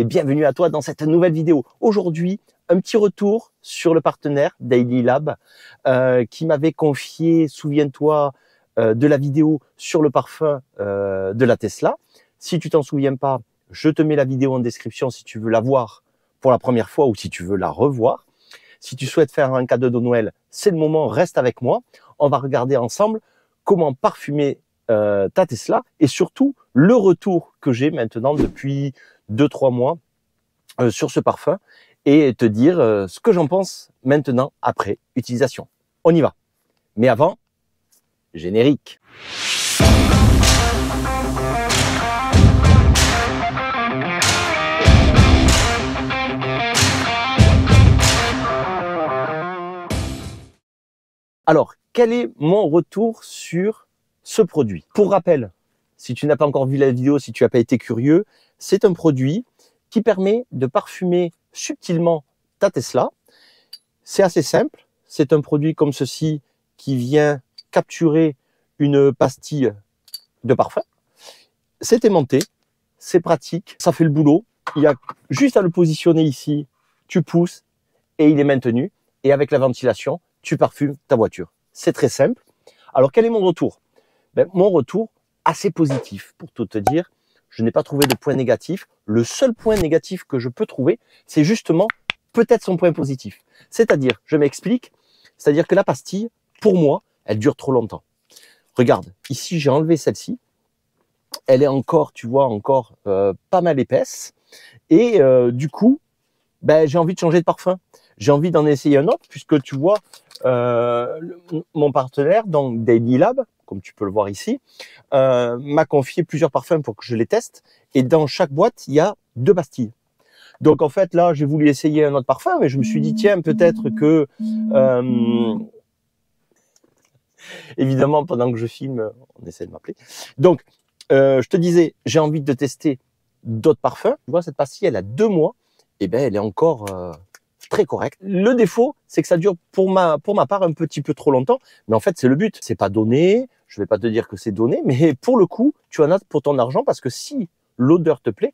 et bienvenue à toi dans cette nouvelle vidéo. Aujourd'hui, un petit retour sur le partenaire Daily Lab qui m'avait confié, souviens-toi, de la vidéo sur le parfum de la Tesla. Si tu t'en souviens pas, je te mets la vidéo en description si tu veux la voir pour la première fois ou si tu veux la revoir. Si tu souhaites faire un cadeau de Noël, c'est le moment, reste avec moi. On va regarder ensemble comment parfumer ta Tesla et surtout le retour que j'ai maintenant depuis 2-3 mois sur ce parfum et te dire ce que j'en pense maintenant après utilisation. On y va. Mais avant, générique. Alors, quel est mon retour sur ce produit? Pour rappel, si tu n'as pas encore vu la vidéo, si tu n'as pas été curieux, c'est un produit qui permet de parfumer subtilement ta Tesla. C'est assez simple. C'est un produit comme ceci qui vient capturer une pastille de parfum. C'est aimanté, c'est pratique, ça fait le boulot. Il y a juste à le positionner ici, tu pousses et il est maintenu. Et avec la ventilation, tu parfumes ta voiture. C'est très simple. Alors, quel est mon retour? Mon retour, assez positif, pour tout te dire. Je n'ai pas trouvé de point négatif. Le seul point négatif que je peux trouver, c'est justement peut-être son point positif. C'est-à-dire, je m'explique, c'est-à-dire que la pastille, pour moi, elle dure trop longtemps. Regarde, ici, j'ai enlevé celle-ci. Elle est encore, tu vois, encore pas mal épaisse. Et du coup, j'ai envie de changer de parfum. J'ai envie d'en essayer un autre, puisque tu vois, mon partenaire, donc Daily Lab, comme tu peux le voir ici, m'a confié plusieurs parfums pour que je les teste. Et dans chaque boîte, il y a 2 pastilles. Donc en fait, là, j'ai voulu essayer un autre parfum, mais je me suis dit, tiens, peut-être que... évidemment, pendant que je filme, on essaie de m'appeler. Donc, je te disais, j'ai envie de tester d'autres parfums. Tu vois, cette pastille, elle a 2 mois. Et elle est encore très correcte. Le défaut, c'est que ça dure pour ma part un petit peu trop longtemps. Mais en fait, c'est le but. C'est pas donné. Je vais pas te dire que c'est donné, mais pour le coup, tu en as pour ton argent parce que si l'odeur te plaît,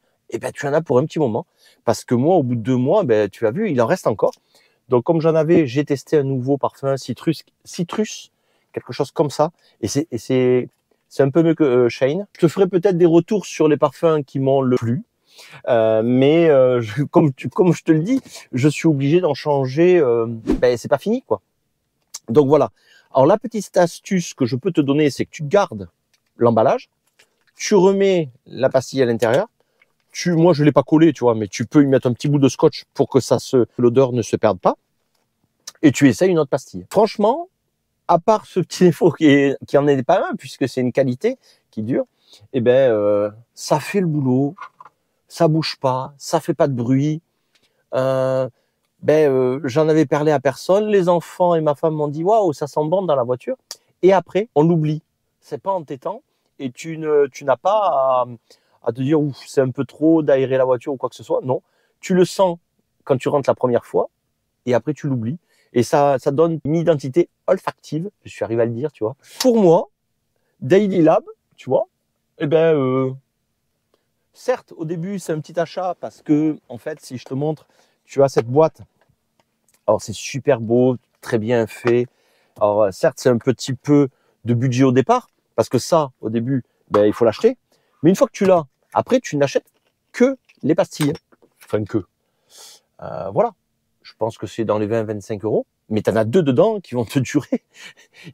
tu en as pour un petit moment. Parce que moi, au bout de 2 mois, tu as vu, il en reste encore. Donc, comme j'en avais, j'ai testé un nouveau parfum citrus, quelque chose comme ça. Et c'est un peu mieux que Shane. Je te ferai peut-être des retours sur les parfums qui m'ont le plu. Mais comme je te le dis, je suis obligé d'en changer. C'est pas fini, quoi. Donc voilà. Alors la petite astuce que je peux te donner, c'est que tu gardes l'emballage, tu remets la pastille à l'intérieur. Moi je l'ai pas collé, tu vois, mais tu peux y mettre un petit bout de scotch pour que l'odeur ne se perde pas. Et tu essayes une autre pastille. Franchement, à part ce petit défaut qui en est pas un, puisque c'est une qualité qui dure, ça fait le boulot. Ça bouge pas, ça fait pas de bruit. J'en avais parlé à personne. Les enfants et ma femme m'ont dit waouh, ça sent bon dans la voiture. Et après, on l'oublie. C'est pas entêtant et tu n'as pas à te dire ouf, c'est un peu trop d'aérer la voiture ou quoi que ce soit. Non, tu le sens quand tu rentres la première fois et après tu l'oublies. Et ça donne une identité olfactive. Je suis arrivé à le dire, tu vois. Pour moi, Daily Lab, tu vois, certes, au début, c'est un petit achat parce que, en fait, si je te montre, tu as cette boîte. Alors, c'est super beau, très bien fait. Alors, certes, c'est un petit peu de budget au départ parce que ça, au début, il faut l'acheter. Mais une fois que tu l'as, après, tu n'achètes que les pastilles. Enfin, que. Voilà. Je pense que c'est dans les 20-25 €. Mais tu en as 2 dedans qui vont te durer.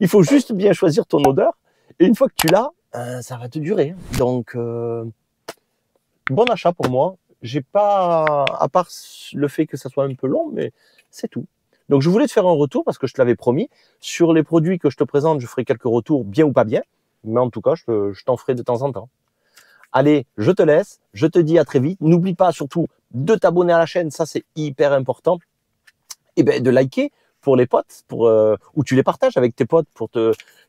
Il faut juste bien choisir ton odeur. Et une fois que tu l'as, ça va te durer. Donc... bon achat pour moi. J'ai pas, à part le fait que ça soit un peu long, mais c'est tout. Donc je voulais te faire un retour parce que je te l'avais promis. Sur les produits que je te présente, je ferai quelques retours, bien ou pas bien. Mais en tout cas, je t'en ferai de temps en temps. Allez, je te laisse. Je te dis à très vite. N'oublie pas surtout de t'abonner à la chaîne. Ça, c'est hyper important. Et de liker pour les potes, ou tu les partages avec tes potes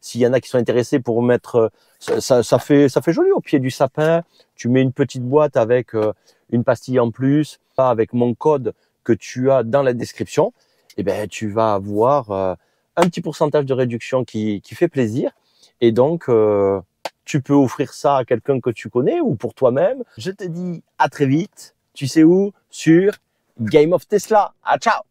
s'il y en a qui sont intéressés pour mettre, ça fait joli au pied du sapin. Tu mets une petite boîte avec une pastille en plus, avec mon code que tu as dans la description. Tu vas avoir un petit pourcentage de réduction qui fait plaisir. Et donc, tu peux offrir ça à quelqu'un que tu connais ou pour toi-même. Je te dis à très vite. Tu sais où? Sur Game of Tesla. Ah, ciao!